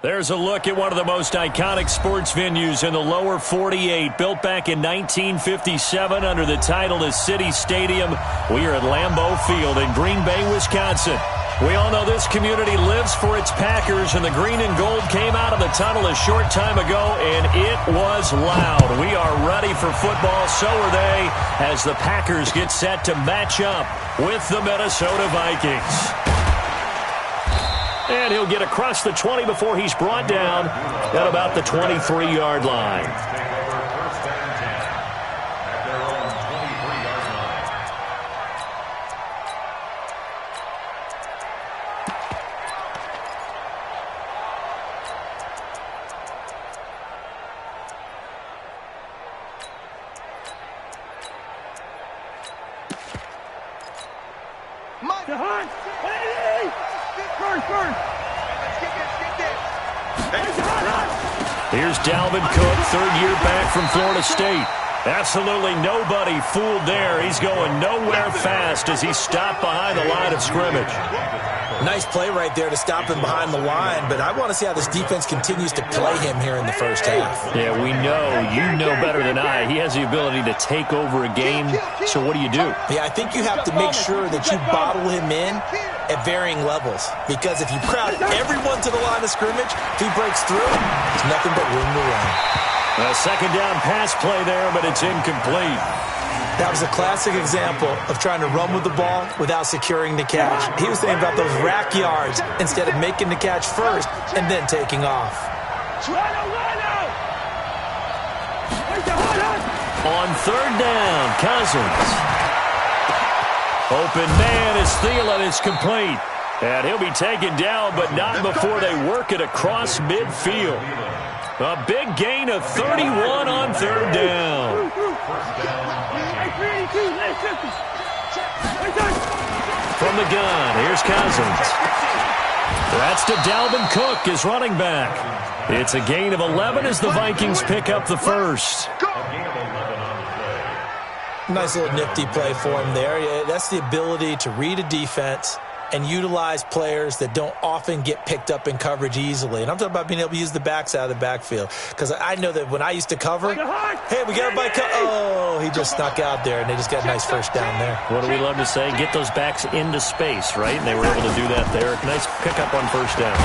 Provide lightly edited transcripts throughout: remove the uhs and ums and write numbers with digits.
There's a look at one of the most iconic sports venues in the lower 48, built back in 1957 under the title of City Stadium. We are at Lambeau Field in Green Bay, Wisconsin. We all know this community lives for its Packers, and the green and gold came out of the tunnel a short time ago, and it was loud. We are ready for football, so are they, as the Packers get set to match up with the Minnesota Vikings. And he'll get across the 20 before he's brought down at about the 23-yard line. Here's Dalvin Cook, third year back from Florida State. Absolutely nobody fooled there. He's going nowhere fast as he stopped behind the line of scrimmage. Nice play right there to stop him behind the line, but I want to see how this defense continues to play him here in the first half. Yeah, we know. You know better than I. He has the ability to take over a game, so what do you do? Yeah, I think you have to make sure that you bottle him in at varying levels, because if you crowd everyone to the line of scrimmage, if he breaks through, there's nothing but room to run. A second down pass play there, but it's incomplete. That was a classic example of trying to run with the ball without securing the catch. He was thinking about those rack yards instead of making the catch first and then taking off. On third down, Cousins. Open man is Thielen. It's complete. And he'll be taken down, but not before they work it across midfield. A big gain of 31 on third down. From the gun, here's Cousins. That's to Dalvin Cook, his running back. It's a gain of 11 as the Vikings pick up the first. Nice little nifty play for him there. Yeah, that's the ability to read a defense and utilize players that don't often get picked up in coverage easily. And I'm talking about being able to use the backs out of the backfield. Because I know that when I used to cover, hey, we got a bike. Oh, he just snuck out there, and they just got a nice first down there. What do we love to say? Get those backs into space, right? And they were able to do that there. Nice pickup on first down.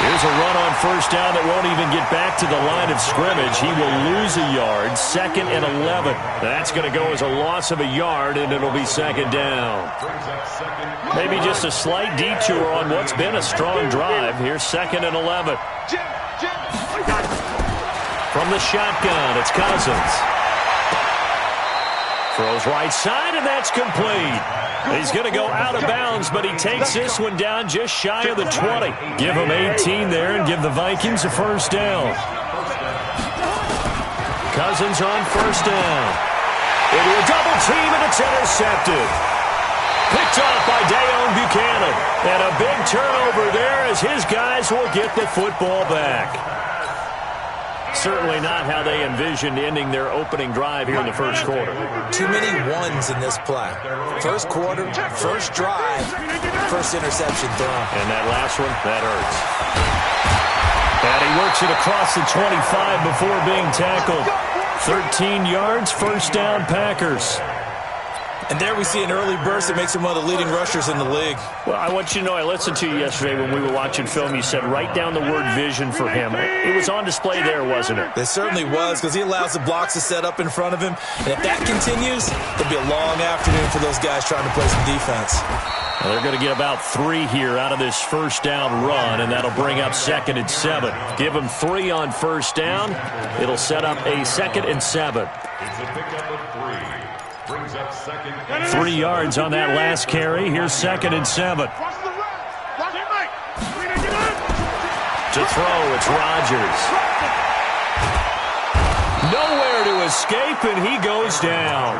Here's a run on first down that won't even get back to the line of scrimmage. He will lose a yard, 2nd and 11. That's going to go as a loss of a yard, and it'll be second down. Maybe just a slight detour on what's been a strong drive. Here's 2nd and 11. From the shotgun, it's Cousins. Throws right side, and that's complete. He's going to go out of bounds, but he takes this one down just shy of the 20. Give him 18 there and give the Vikings a first down. Cousins on first down. Into a double team, and it's intercepted. Picked off by Dayon Buchanan. And a big turnover there as his guys will get the football back. Certainly not how they envisioned ending their opening drive here in the first quarter. Too many ones in this play. First quarter, first drive, first interception thrown. And that last one, that hurts. And he works it across the 25 before being tackled. 13 yards, first down, Packers. And there we see an early burst that makes him one of the leading rushers in the league. Well, I want you to know, I listened to you yesterday when we were watching film. You said write down the word vision for him. It was on display there, wasn't it? It certainly was, because he allows the blocks to set up in front of him. And if that continues, it'll be a long afternoon for those guys trying to play some defense. Well, they're going to get about 3 here out of this first down run, and that'll bring up 2nd and 7. Give them 3 on first down. It'll set up a 2nd and 7. It's a pickup of 3. Brings up 2nd. 3 yards on that last carry. Here's 2nd and 7. To throw, it's Rodgers. Nowhere to escape, and he goes down.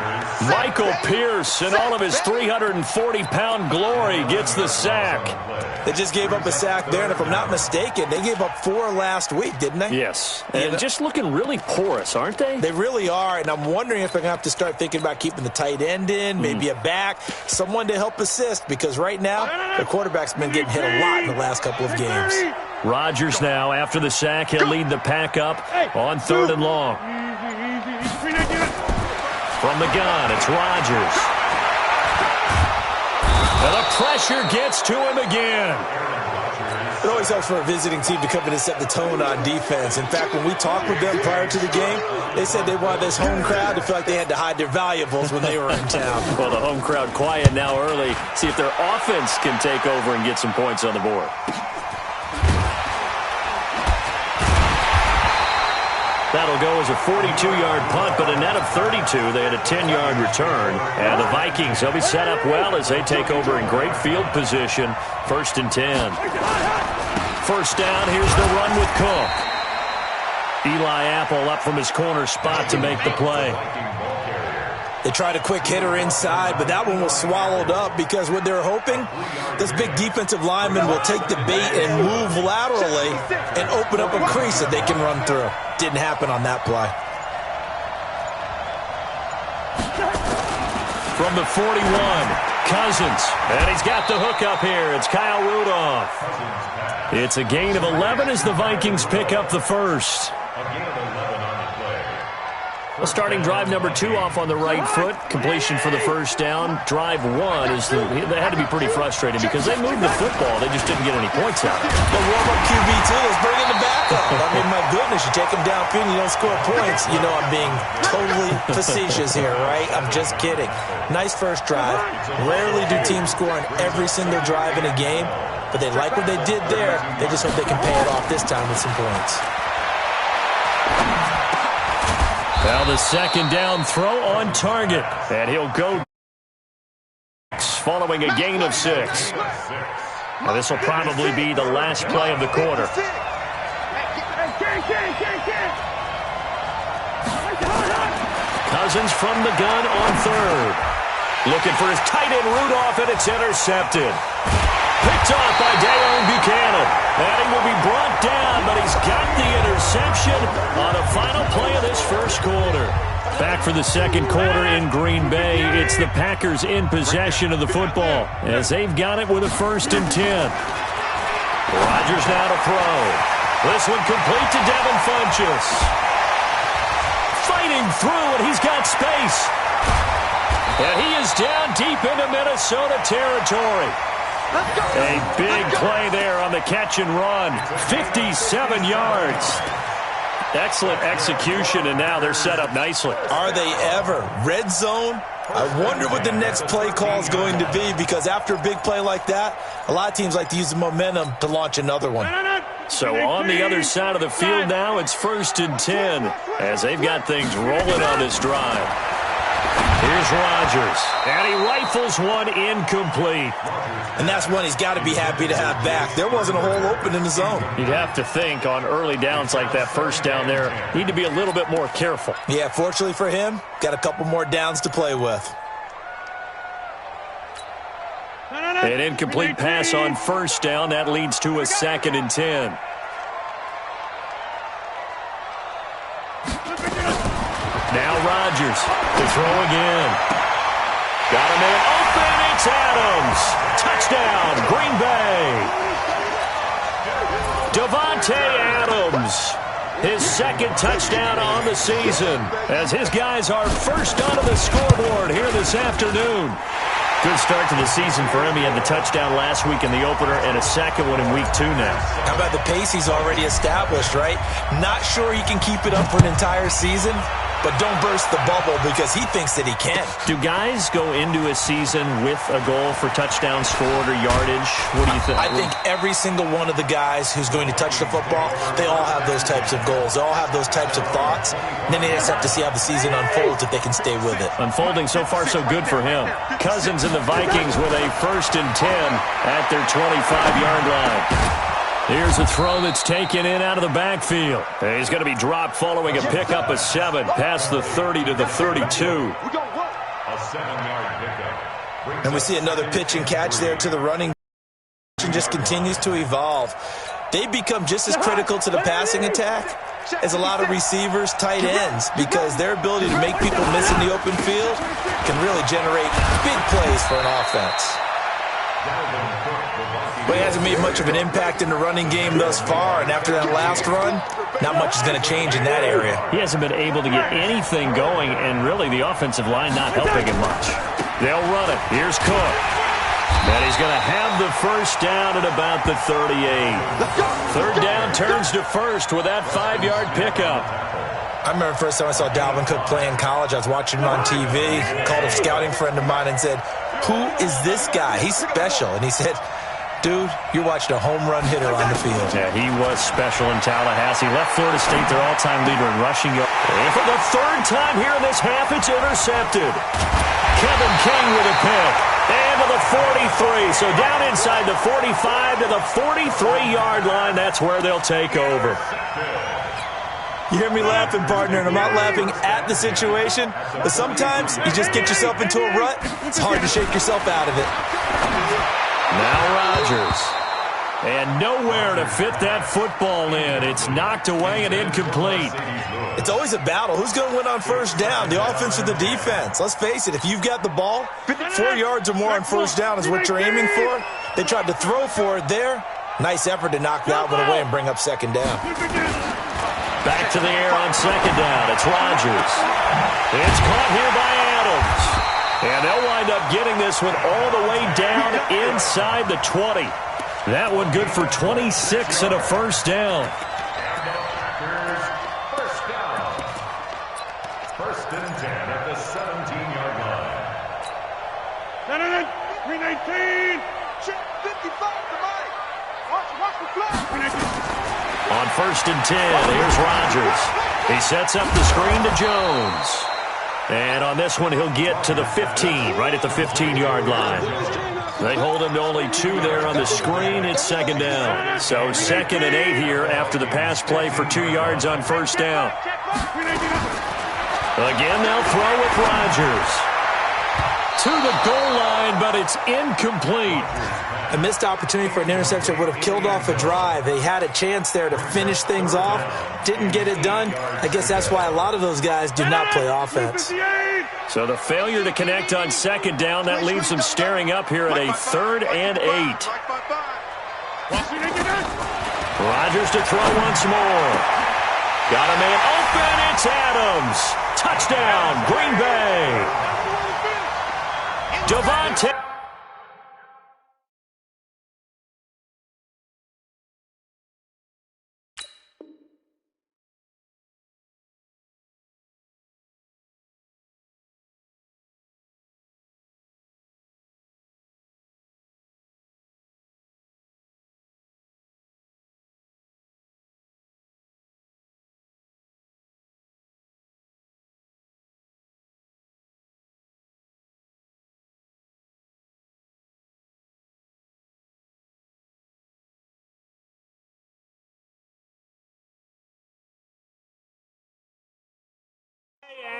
Michael Pierce, in all of his 340-pound glory, gets the sack. They just gave up a sack there, and if I'm not mistaken, they gave up 4 last week, didn't they? Yes, and just looking really porous, aren't they? They really are, and I'm wondering if they're going to have to start thinking about keeping the tight end in, maybe a back, someone to help assist, because right now, the quarterback's been getting hit a lot in the last couple of games. Rodgers now, after the sack, he'll lead the pack up on 3rd and long. From the gun, it's Rodgers. And the pressure gets to him again. It always helps for a visiting team to come in and set the tone on defense. In fact, when we talked with them prior to the game, they said they wanted this home crowd to feel like they had to hide their valuables when they were in town. Well, the home crowd quiet now early. See if their offense can take over and get some points on the board. That'll go as a 42-yard punt, but a net of 32. They had a 10-yard return. And the Vikings, they'll be set up well as they take over in great field position. 1st and 10. First down, here's the run with Cook. Eli Apple up from his corner spot to make the play. They tried a quick hitter inside, but that one was swallowed up because what they're hoping, this big defensive lineman will take the bait and move laterally and open up a crease that they can run through. Didn't happen on that play. From the 41, Cousins. And he's got the hook up here. It's Kyle Rudolph. It's a gain of 11 as the Vikings pick up the first. Well, starting drive number 2 off on the right foot. Completion for the first down. Drive 1 is they had to be pretty frustrating because they moved the football. They just didn't get any points out of it. The warm-up QB, too. Let's bring in the backup. I mean, my goodness, you take him downfield and you don't score points. You know I'm being totally facetious here, right? I'm just kidding. Nice first drive. Rarely do teams score on every single drive in a game, but they like what they did there. They just hope they can pay it off this time with some points. Now the second down throw on target. And he'll go following a gain of 6. Now this will probably be the last play of the quarter. Cousins from the gun on 3rd. Looking for his tight end Rudolph, and it's intercepted. Picked off by Dayon Buchanan. And he will be brought down, but he's got the interception on a final play of this first quarter. Back for the second quarter in Green Bay. It's the Packers in possession of the football as they've got it with a 1st and 10. Rodgers now to throw. This one complete to Devin Funchess. Fighting through, and he's got space. And he is down deep into Minnesota territory. A big play there on the catch and run. 57 yards. Excellent execution, and now they're set up nicely. Are they ever? Red zone? I wonder what the next play call is going to be, because after a big play like that, a lot of teams like to use the momentum to launch another one. So on the other side of the field now, it's 1st and 10 as they've got things rolling on this drive. Here's Rodgers, and he rifles one incomplete. And that's one he's got to be happy to have back. There wasn't a hole open in the zone. You'd have to think on early downs like that first down there, need to be a little bit more careful. Yeah, fortunately for him, got a couple more downs to play with. An incomplete pass on first down. That leads to a 2nd and 10. Now Rodgers to throw again. Got a man open. It's Adams. Touchdown, Green Bay. Davante Adams. His 2nd touchdown on the season as his guys are first onto the scoreboard here this afternoon. Good start to the season for him. He had the touchdown last week in the opener and a 2nd one in week 2 now. How about the pace he's already established, right? Not sure he can keep it up for an entire season, but don't burst the bubble because he thinks that he can. Do guys go into a season with a goal for touchdowns scored or yardage? What do you think? I think every single one of the guys who's going to touch the football, they all have those types of goals. They all have those types of thoughts. And then they just have to see how the season unfolds if they can stay with it. Unfolding so far so good for him. Cousins and the Vikings with a 1st and 10 at their 25-yard line. Here's a throw that's taken in out of the backfield. He's going to be dropped following a pickup of 7 past the 30 to the 32. And we see another pitch and catch there to the running and just continues to evolve. They become just as critical to the passing attack as a lot of receivers, tight ends, because their ability to make people miss in the open field can really generate big plays for an offense. But he hasn't made much of an impact in the running game thus far, and after that last run, not much is going to change in that area. He hasn't been able to get anything going, and really the offensive line not helping him much. They'll run it. Here's Cook. And he's going to have the first down at about the 38. Third down turns to first with that 5-yard pickup. I remember the first time I saw Dalvin Cook play in college. I was watching him on TV. Called a scouting friend of mine and said, "Who is this guy? He's special." And he said, "Dude, you're watching a home run hitter on the field." Yeah, he was special in Tallahassee. Left Florida State their all-time leader in rushing yards. And for the third time here in this half, it's intercepted. Kevin King with a pick. And to the 43. So down inside the 45 to the 43-yard line. That's where they'll take over. You hear me laughing, partner, and I'm not laughing at the situation, but sometimes you just get yourself into a rut. It's hard to shake yourself out of it. Now Rodgers. And nowhere to fit that football in. It's knocked away and incomplete. It's always a battle. Who's going to win on first down, the offense or the defense? Let's face it, if you've got the ball, 4 yards or more on first down is what you're aiming for. They tried to throw for it there. Nice effort to knock that one away and bring up second down. Back to the air on second down. It's Rodgers. It's caught here by Adams. And they'll wind up getting this one all the way down inside the 20. That one good for 26 and a first down. First and 10 at the 17-yard line. 319. 55 to Mike. Watch the flag. On first and 10, here's Rodgers. He sets up the screen to Jones. And on this one, he'll get to the 15, right at the 15-yard line. They hold him to only 2 there on the screen. It's second down. So second and 8 here after the pass play for 2 yards on first down. Again, they'll throw with Rodgers. To the goal line, but it's incomplete. A missed opportunity for an interception would have killed off a drive. They had a chance there to finish things off. Didn't get it done. I guess that's why a lot of those guys do not play offense. So the failure to connect on second down, that leaves them staring up here at a 3rd and 8. Rodgers to throw once more. Got a man open. It's Adams. Touchdown, Green Bay. Devontae.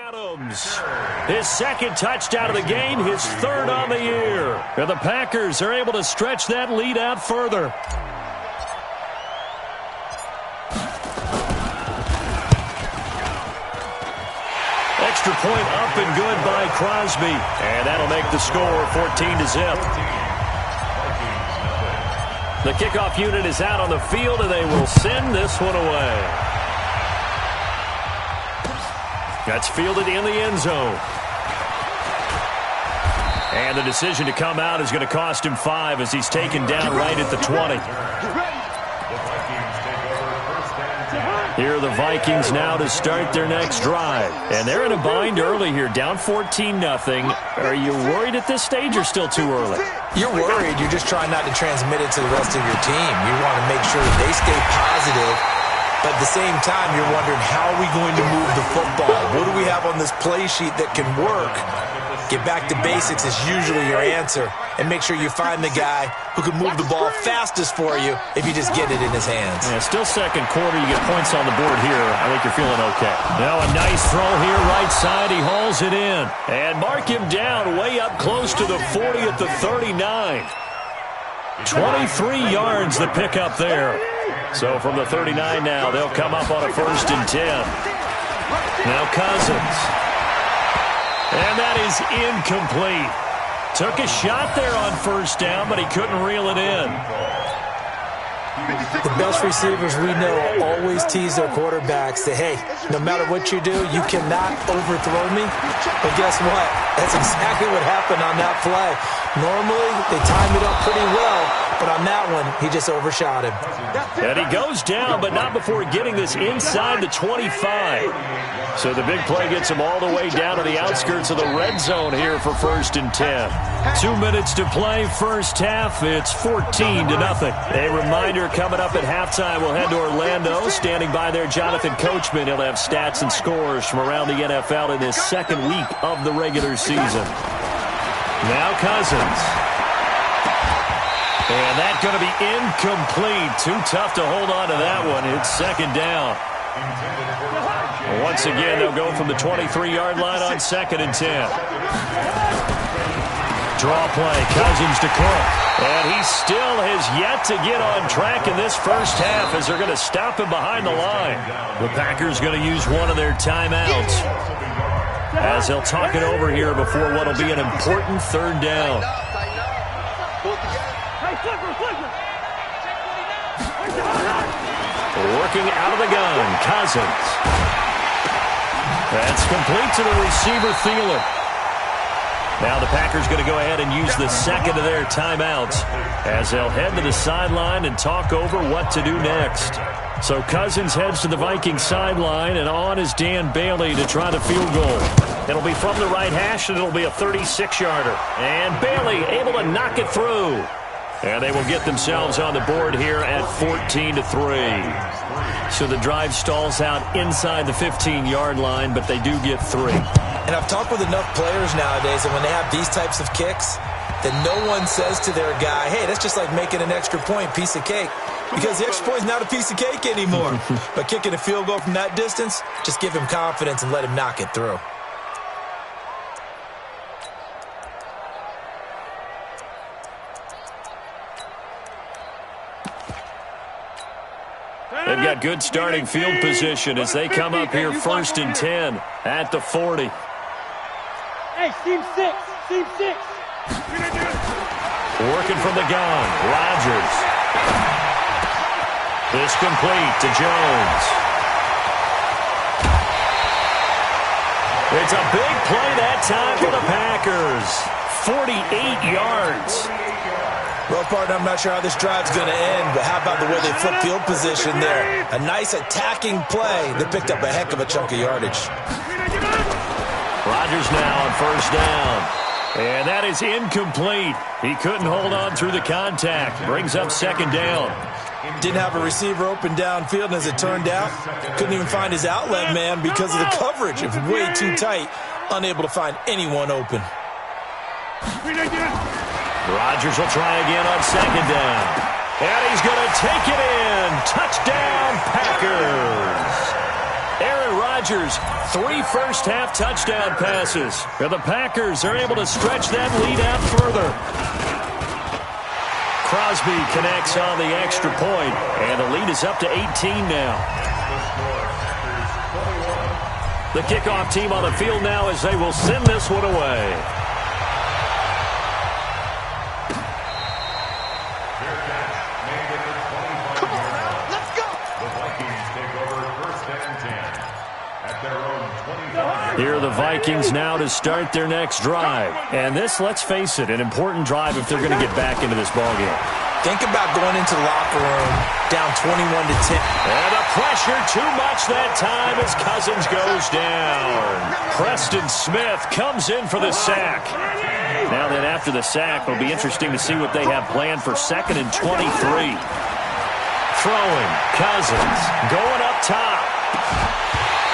Adams, his second touchdown of the game, his 3rd on the year. And the Packers are able to stretch that lead out further. Extra point up and good by Crosby. And that'll make the score 14-0. The kickoff unit is out on the field, and they will send this one away. That's fielded in the end zone. And the decision to come out is going to cost him 5 as he's taken down right at the 20. Here are the Vikings now to start their next drive. And they're in a bind early here, down 14-0. Are you worried at this stage or still too early? You're worried. You're just trying not to transmit it to the rest of your team. You want to make sure that they stay positive. But at the same time, you're wondering, how are we going to move the football? What do we have on this play sheet that can work? Get back to basics is usually your answer. And make sure you find the guy who can move the ball fastest for you if you just get it in his hands. Yeah, still second quarter. You get points on the board here. I think you're feeling okay. Now a nice throw here, right side. He hauls it in. And mark him down way up close to the 40 at the 39. 23 yards the pickup there. So from the 39 now, they'll come up on a 1st and 10. Now Cousins. And that is incomplete. Took a shot there on 1st down, but he couldn't reel it in. The best receivers we know always tease their quarterbacks that, hey, no matter what you do, you cannot overthrow me. But guess what? That's exactly what happened on that play. Normally, they time it up pretty well, but on that one, he just overshot him. And he goes down, but not before getting this inside the 25. So the big play gets him all the way down to the outskirts of the red zone here for 1st and 10. 2 minutes to play, first half. It's 14-0. A reminder coming up at halftime, we'll head to Orlando. Standing by there, Jonathan Coachman. He'll have stats and scores from around the NFL in this second week of the regular season. Now Cousins. And that's going to be incomplete. Too tough to hold on to that one. It's 2nd down. Once again, they'll go from the 23-yard line on 2nd and 10. Draw play, Cousins to Cook. And he still has yet to get on track in this first half as they're going to stop him behind the line. The Packers going to use one of their timeouts as they'll talk it over here before what will be an important 3rd down. Working out of the gun, Cousins. That's complete to the receiver, Thielen. Now the Packers going to go ahead and use the 2nd of their timeouts as they'll head to the sideline and talk over what to do next. So Cousins heads to the Vikings sideline, and on is Dan Bailey to try the field goal. It'll be from the right hash, and it'll be a 36-yarder. And Bailey able to knock it through. And they will get themselves on the board here at 14-3. So the drive stalls out inside the 15-yard line, but they do get 3. And I've talked with enough players nowadays that when they have these types of kicks, that no one says to their guy, hey, that's just like making an extra point, piece of cake. Because the extra point is not a piece of cake anymore. But kicking a field goal from that distance, just give him confidence and let him knock it through. They've got good starting field position as they come up here 1st and 10 at the 40. Hey, team 6. Working from the gun, Rodgers. This complete to Jones. It's a big play that time for the Packers. 48 yards. Well, partner, I'm not sure how this drive's going to end, but how about the way they flip field position there? A nice attacking play that picked up a heck of a chunk of yardage. Rodgers now on 1st down. And that is incomplete. He couldn't hold on through the contact. Brings up 2nd down. Didn't have a receiver open downfield, and as it turned out, couldn't even find his outlet man because of the coverage. It was way too tight, unable to find anyone open. Rodgers will try again on 2nd down. And he's going to take it in. Touchdown, Packers. Aaron Rodgers, 3 first-half touchdown passes. And the Packers are able to stretch that lead out further. Crosby connects on the extra point, and the lead is up to 18 now. The kickoff team on the field now as they will send this one away. Here are the Vikings now to start their next drive. And this, let's face it, an important drive if they're going to get back into this ballgame. Think about going into the locker room down 21-10. And the pressure too much that time as Cousins goes down. Preston Smith comes in for the sack. Now then, after the sack, it'll be interesting to see what they have planned for 2nd and 23. Throwing, Cousins going up top.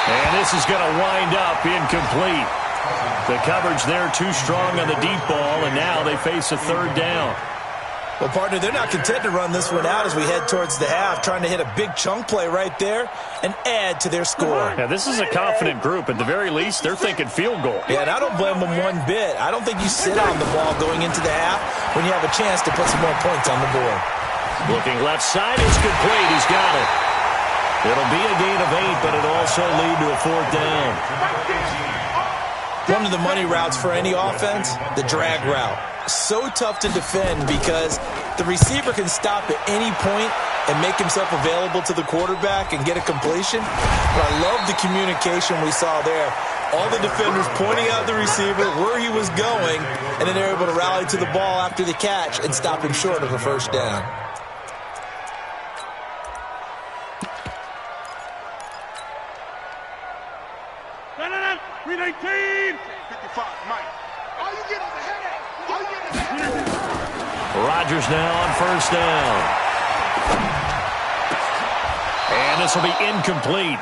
And this is going to wind up incomplete. The coverage there too strong on the deep ball, and now they face a third down. Well, partner, they're not content to run this one out as we head towards the half, trying to hit a big chunk play right there and add to their score. Yeah, this is a confident group. At the very least, they're thinking field goal. Yeah, and I don't blame them one bit. I don't think you sit on the ball going into the half when you have a chance to put some more points on the board. Looking left side, it's complete. He's got it. It'll be a gain of 8, but it'll also lead to a fourth down. One of the money routes for any offense, the drag route. So tough to defend because the receiver can stop at any point and make himself available to the quarterback and get a completion. But I love the communication we saw there. All the defenders pointing out the receiver, where he was going, and then they're able to rally to the ball after the catch and stop him short of a first down. Rodgers now on first down. And this will be incomplete.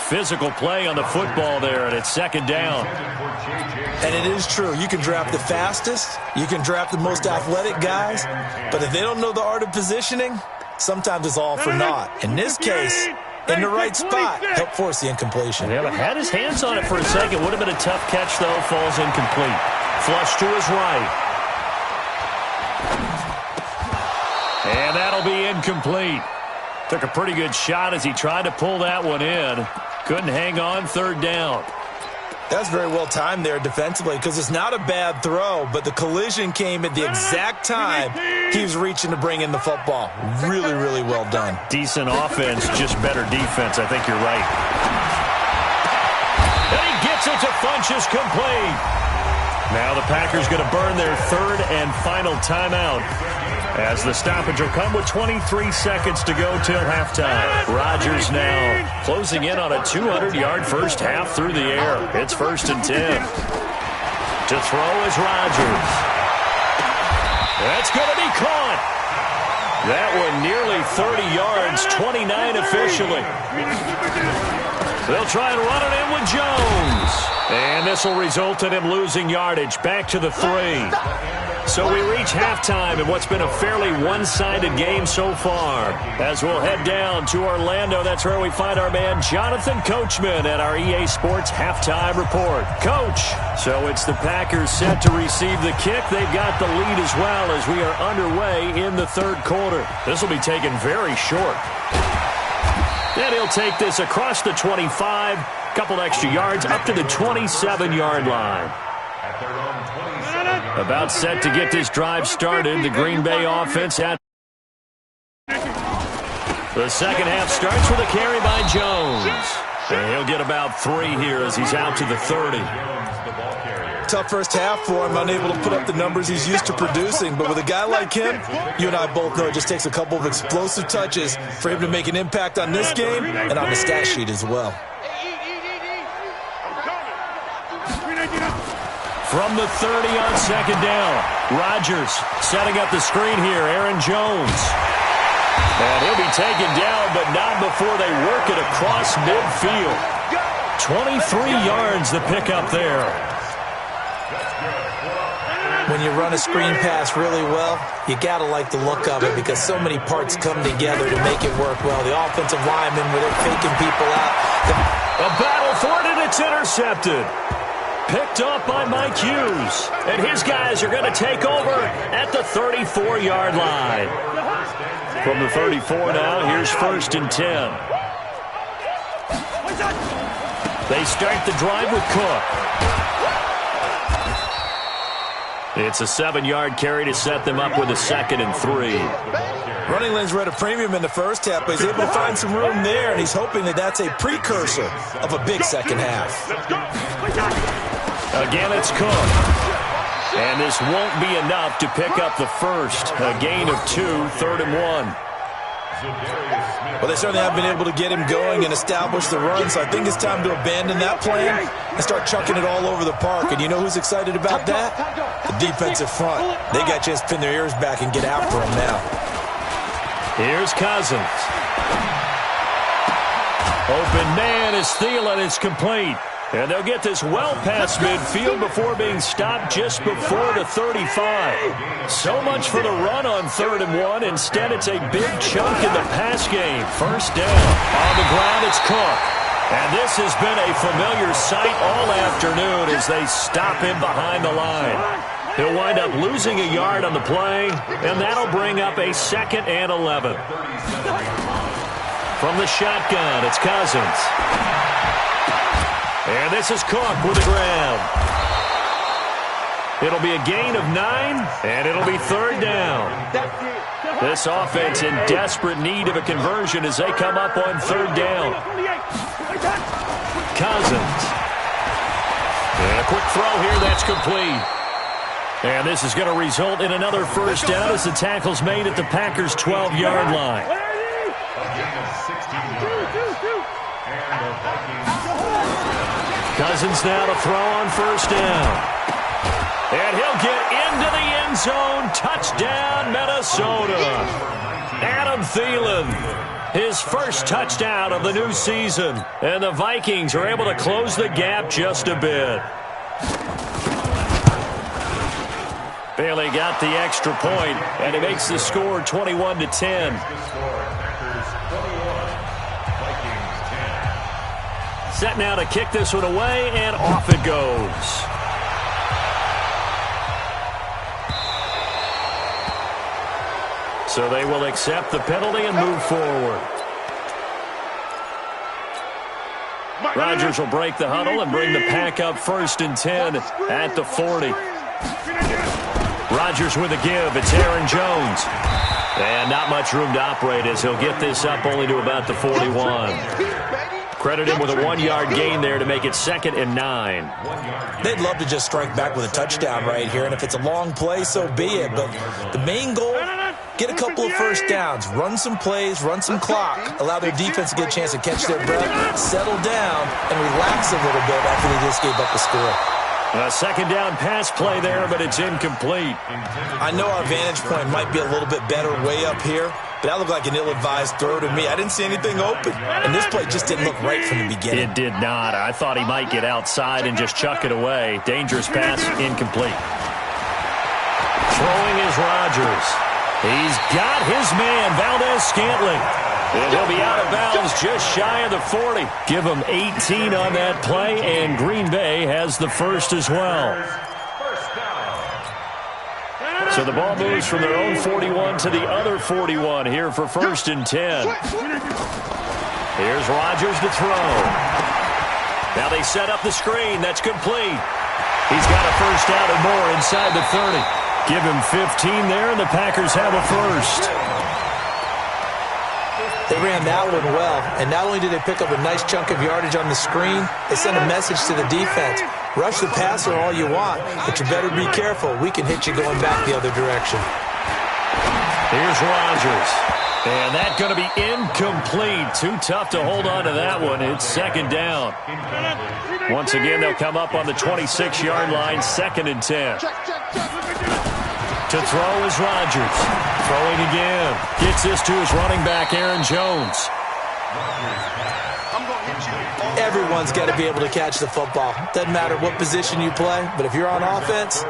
Physical play on the football there, and it's second down. And it is true. You can draft the fastest. You can draft the most athletic guys. But if they don't know the art of positioning, sometimes it's all for naught. In this case, in the right spot, helped force the incompletion. Yeah, but had his hands on it for a second. Would have been a tough catch, though. Falls incomplete. Flush to his right. And that'll be incomplete. Took a pretty good shot as he tried to pull that one in. Couldn't hang on, third down. That's very well timed there defensively because it's not a bad throw, but the collision came at the exact time he was reaching to bring in the football. Really, really well done. Decent offense, just better defense. I think you're right. And he gets it to Funchess complete. Now the Packers going to burn their third and final timeout as the stoppage will come with 23 seconds to go till halftime. Rodgers now closing in on a 200-yard first half through the air. It's 1st and 10. To throw is Rodgers. That's going to be caught. That one nearly 30 yards, 29 officially. They'll try and run it in with Jones. And this will result in him losing yardage back to the 3. So we reach halftime in what's been a fairly one-sided game so far. As we'll head down to Orlando, that's where we find our man Jonathan Coachman at our EA Sports Halftime Report. Coach, so it's the Packers set to receive the kick. They've got the lead as well as we are underway in the third quarter. This will be taken very short. And he'll take this across the 25, couple extra yards up to the 27-yard line. About set to get this drive started. The Green Bay offense at the second half starts with a carry by Jones. And he'll get about 3 here as he's out to the 30. Tough first half for him, unable to put up the numbers he's used to producing. But with a guy like him, you and I both know it just takes a couple of explosive touches for him to make an impact on this game and on the stat sheet as well. From the 30 on second down, Rodgers setting up the screen here, Aaron Jones. And he'll be taken down, but not before they work it across midfield. 23 yards the pickup there. When you run a screen pass really well, you got to like the look of it because so many parts come together to make it work well. The offensive linemen, where they're faking people out. A battle for it, and it's intercepted. Picked up by Mike Hughes. And his guys are going to take over at the 34-yard line. From the 34 now, here's 1st and 10. They start the drive with Cook. It's a 7-yard carry to set them up with a 2nd and 3. Running lanes were at a premium in the first half, but he's able to find some room there, and he's hoping that that's a precursor of a big second half. Again, it's Cook. And this won't be enough to pick up the first. A gain of 2, 3rd and 1. Well, they certainly have been able to get him going and establish the run, so I think it's time to abandon that plan and start chucking it all over the park. And you know who's excited about that? The defensive front. They got a chance to pin their ears back and get after him now. Here's Cousins. Open man is Thielen. It's complete. And they'll get this well past midfield before being stopped just before the 35. So much for the run on 3rd and 1. Instead, it's a big chunk in the pass game. First down. On the ground, it's Cook. And this has been a familiar sight all afternoon as they stop him behind the line. He'll wind up losing a yard on the play, and that'll bring up a 2nd and 11. From the shotgun, it's Cousins. And this is Cook with the grab. It'll be a gain of 9, and it'll be 3rd down. This offense in desperate need of a conversion as they come up on 3rd down. Cousins. And a quick throw here, that's complete. And this is going to result in another first down as the tackle's made at the Packers' 12-yard line. Cousins now to throw on first down. And he'll get into the end zone. Touchdown, Minnesota. Adam Thielen, his first touchdown of the new season. And the Vikings are able to close the gap just a bit. Bailey got the extra point, and he makes the score 21-10. Set now to kick this one away, and off it goes. So they will accept the penalty and move forward. Rodgers will break the huddle and bring the pack up 1st and 10 at the 40. Rodgers with a give. It's Aaron Jones. And not much room to operate as he'll get this up only to about the 41. Credit him with a 1-yard gain there to make it 2nd and 9. They'd love to just strike back with a touchdown right here, and if it's a long play, so be it. But the main goal, get a couple of first downs, run some plays, run some clock, allow their defense to get a chance to catch their breath, settle down, and relax a little bit after they just gave up the score. A 2nd down pass play there, but it's incomplete. I know our vantage point might be a little bit better way up here, but that looked like an ill-advised throw to me. I didn't see anything open, and this play just didn't look right from the beginning. It did not. I thought he might get outside and just chuck it away. Dangerous pass, incomplete. Throwing is Rodgers. He's got his man, Valdez-Scantling. And he'll be out of bounds just shy of the 40. Give him 18 on that play, and Green Bay has the first as well. So the ball moves from their own 41 to the other 41 here for 1st and 10. Here's Rodgers to throw. Now they set up the screen. That's complete. He's got a first down and more inside the 30. Give him 15 there, and the Packers have a first. They ran that one well, and not only did they pick up a nice chunk of yardage on the screen, they sent a message to the defense. Rush the passer all you want, but you better be careful. We can hit you going back the other direction. Here's Rodgers. And that's going to be incomplete. Too tough to hold on to that one. It's 2nd down. Once again, they'll come up on the 26-yard line, 2nd and 10. To throw is Rodgers. Throwing again. Gets this to his running back, Aaron Jones. Everyone's got to be able to catch the football. Doesn't matter what position you play, but if you're on offense,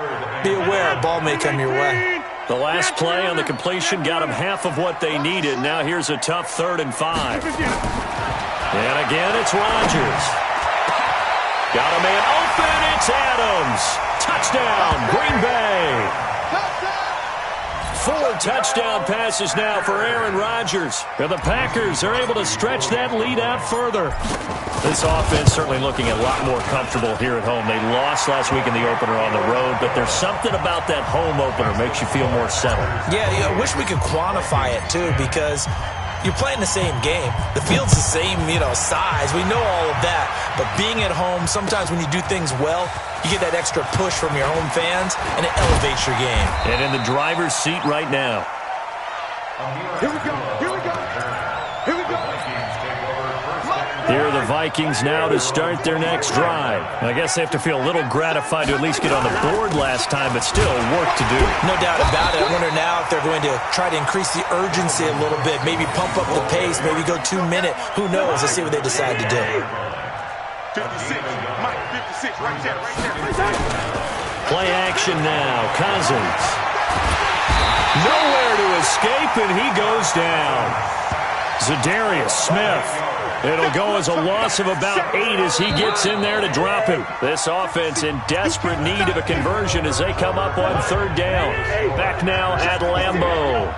be aware a ball may come your way. The last play on the completion got them half of what they needed. Now here's a tough 3rd and 5. And again, it's Rodgers. Got a man open. It's Adams. Touchdown, Green Bay. 4 touchdown passes now for Aaron Rodgers. And the Packers are able to stretch that lead out further. This offense certainly looking a lot more comfortable here at home. They lost last week in the opener on the road, but there's something about that home opener makes you feel more settled. Yeah, I wish we could quantify it, too, because you're playing the same game. The field's the same, size. We know all of that. But being at home, sometimes when you do things well, you get that extra push from your home fans, and it elevates your game. And in the driver's seat right now. Here we go. Here we go. Here we go. Here are the Vikings now to start their next drive. I guess they have to feel a little gratified to at least get on the board last time, but still work to do. No doubt about it. I wonder now if they're going to try to increase the urgency a little bit, maybe pump up the pace, maybe go 2 minute. Who knows? Let's see what they decide to do. 56. Mike, 56. Right there, right there. Play action now. Cousins. Nowhere to escape, and he goes down. Zadarius Smith. It'll go as a loss of about 8 as he gets in there to drop him. This offense in desperate need of a conversion as they come up on 3rd down. Back now at Lambeau.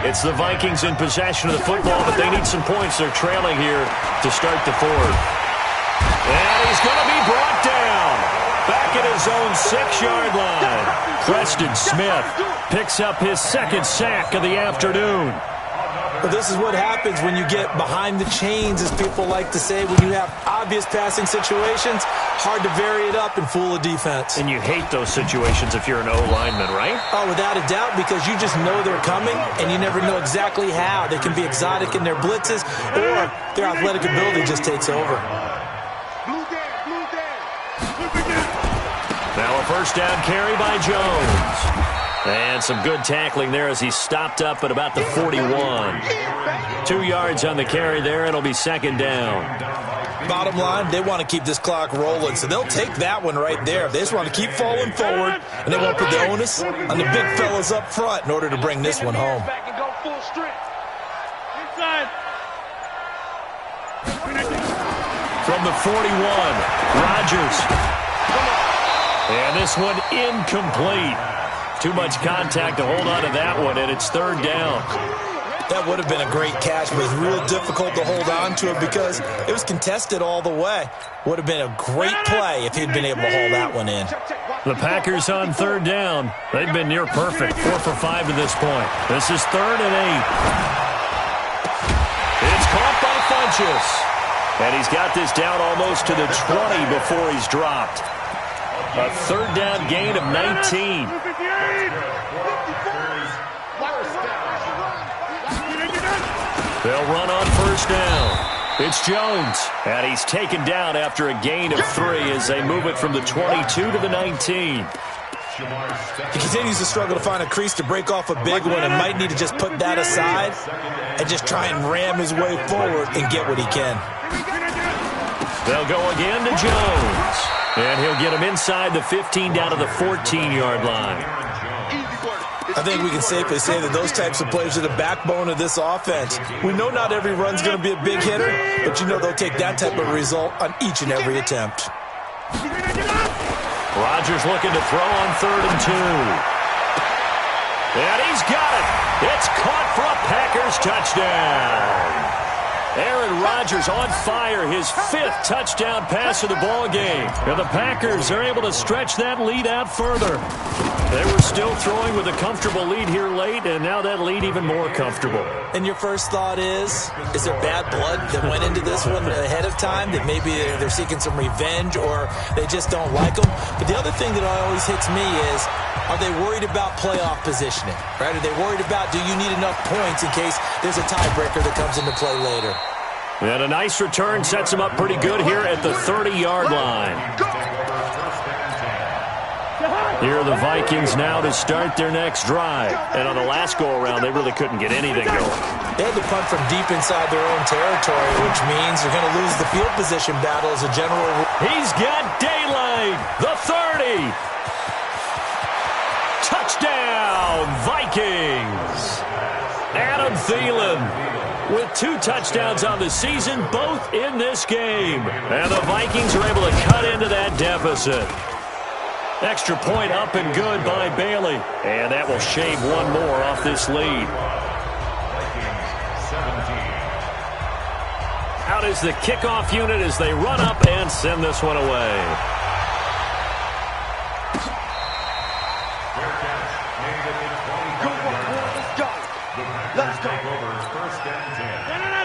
It's the Vikings in possession of the football, but they need some points. They're trailing here to start the 4th. And he's going to be brought down. Back at his own 6-yard line. Preston Smith picks up his 2nd sack of the afternoon. But this is what happens when you get behind the chains, as people like to say. When you have obvious passing situations, hard to vary it up and fool a defense. And you hate those situations if you're an O-lineman, right? Oh, without a doubt, because you just know they're coming, and you never know exactly how. They can be exotic in their blitzes, or their athletic ability just takes over. Now a 1st down carry by Jones. And some good tackling there as he stopped up at about the 41. 2 yards on the carry there. It'll be 2nd down. Bottom line, they want to keep this clock rolling, so they'll take that one right there. They just want to keep falling forward, and they won't put the onus on the big fellas up front in order to bring this one home. From the 41, Rodgers. And this one incomplete. Too much contact to hold on to that one, and it's 3rd down. That would have been a great catch, but it's real difficult to hold on to it because it was contested all the way. Would have been a great play if he'd been able to haul that one in. The Packers on 3rd down. They've been near perfect, 4 for 5 to this point. This is 3rd and 8. It's caught by Funchess. And he's got this down almost to the 20 before he's dropped. A 3rd down gain of 19. They'll run on 1st down. It's Jones. And he's taken down after a gain of 3 as they move it from the 22 to the 19. He continues to struggle to find a crease to break off a big one and might need to just put that aside and just try and ram his way forward and get what he can. They'll go again to Jones. And he'll get him inside the 15 down to the 14-yard line. I think we can safely say that those types of plays are the backbone of this offense. We know not every run's going to be a big hitter, but you know they'll take that type of result on each and every attempt. Rodgers looking to throw on 3rd and 2. And he's got it. It's caught for a Packers touchdown. Aaron Rodgers on fire, his 5th touchdown pass of the ball game. And the Packers are able to stretch that lead out further. They were still throwing with a comfortable lead here late, and now that lead even more comfortable. And your first thought is there bad blood that went into this one ahead of time, that maybe they're seeking some revenge or they just don't like them? But the other thing that always hits me is, are they worried about playoff positioning? Right? Are they worried about, do you need enough points in case there's a tiebreaker that comes into play later? And a nice return sets him up pretty good here at the 30-yard line. Here are the Vikings now to start their next drive. And on the last go-around, they really couldn't get anything going. They had to punt from deep inside their own territory, which means they're going to lose the field position battle as a general. He's got daylight. The 30. Touchdown, Vikings. Adam Thielen with 2 touchdowns on the season, both in this game. And the Vikings are able to cut into that deficit. Extra point up and good by Bailey. And that will shave one more off this lead. Out is the kickoff unit as they run up and send this one away.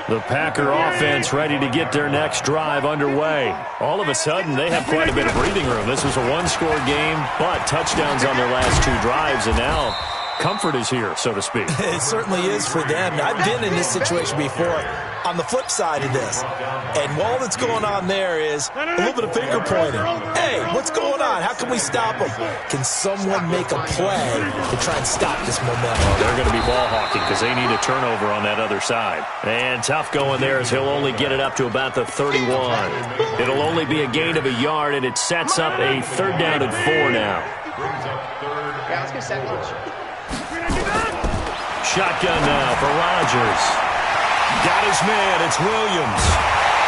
The Packer offense ready to get their next drive underway. All of a sudden, they have quite a bit of breathing room. This was a 1-score game, but touchdowns on their last 2 drives, and now comfort is here, so to speak. It certainly is for them. I've been in this situation before on the flip side of this. And all that's going on there is a little bit of finger pointing. Hey, what's going on? How can we stop them? Can someone make a play to try and stop this momentum? Well, they're going to be ball hawking because they need a turnover on that other side. And tough going there as he'll only get it up to about the 31. It'll only be a gain of a yard, and it sets up a 3rd down and 4 now. Yeah, let's go 7. Shotgun now for Rodgers. Got his man. It's Williams.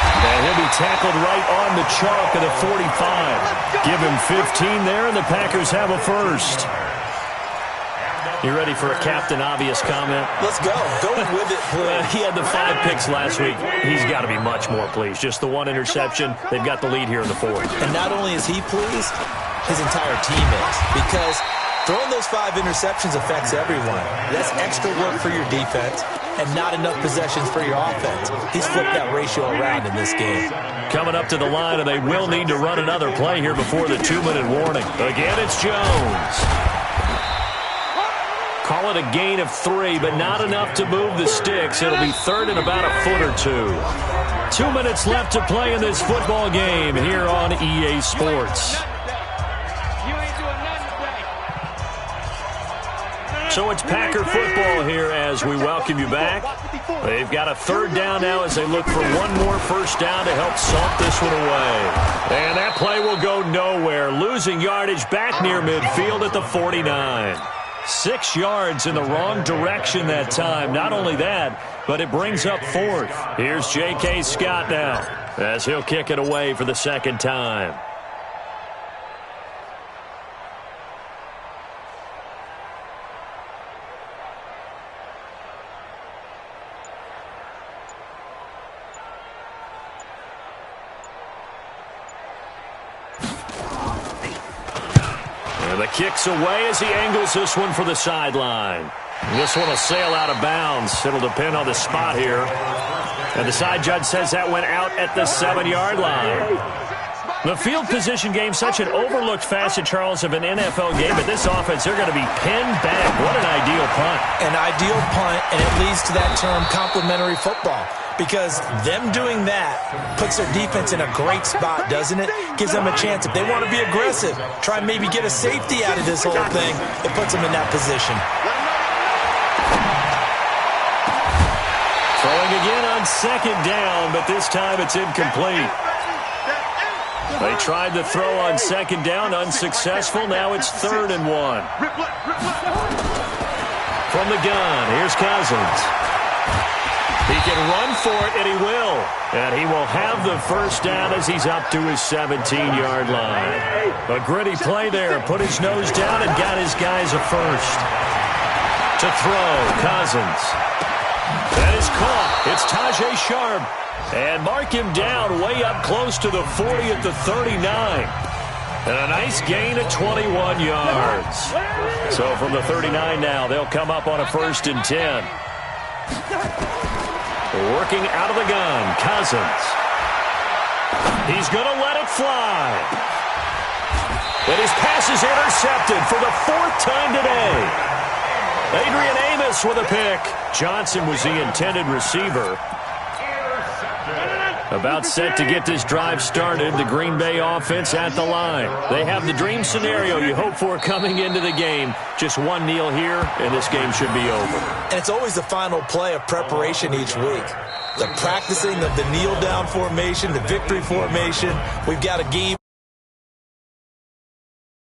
And he'll be tackled right on the chalk of the 45. Give him 15 there, and the Packers have a first. You ready for a Captain Obvious comment? Let's go. Go with it, please. He had the 5 picks last week. He's got to be much more pleased. Just the 1 interception. They've got the lead here in the 4th. And not only is he pleased, his entire team is. Because throwing those 5 interceptions affects everyone. That's extra work for your defense and not enough possessions for your offense. He's flipped that ratio around in this game. Coming up to the line, and they will need to run another play here before the 2-minute warning. Again, it's Jones. Call it a gain of 3, but not enough to move the sticks. It'll be 3rd and about a foot or 2. 2 minutes left to play in this football game here on EA Sports. So it's Packer football here as we welcome you back. They've got a 3rd down now as they look for one more first down to help salt this one away. And that play will go nowhere, losing yardage back near midfield at the 49. 6 yards in the wrong direction that time. Not only that, but it brings up 4th. Here's J.K. Scott now as he'll kick it away for the 2nd time. The kick's away as he angles this one for the sideline. This one will sail out of bounds. It'll depend on the spot here. And the side judge says that went out at the 7-yard line. The field position game, such an overlooked facet, Charles, of an NFL game. But this offense, they're going to be pinned back. What an ideal punt. An ideal punt, and it leads to that term complementary football. Because them doing that puts their defense in a great spot, doesn't it? Gives them a chance. If they want to be aggressive, try and maybe get a safety out of this whole thing, it puts them in that position. Throwing again on 2nd down, but this time it's incomplete. They tried to throw on 2nd down, unsuccessful. Now it's 3rd and 1. From the gun, here's Cousins. He can run for it, and he will. And he will have the first down as he's up to his 17-yard line. A gritty play there. Put his nose down and got his guys a first. To throw, Cousins. That is caught. It's Tajay Sharp. And mark him down way up close to the 40 at the 39. And a nice gain of 21 yards. So from the 39 now, they'll come up on a 1st and 10. Working out of the gun, Cousins. He's going to let it fly. And his pass is intercepted for the 4th time today. Adrian Amos with a pick. Johnson was the intended receiver. About set to get this drive started, the Green Bay offense at the line. They have the dream scenario you hope for coming into the game. Just one kneel here, and this game should be over. And it's always the final play of preparation each week. The practicing of the kneel-down formation, the victory formation. We've got a game.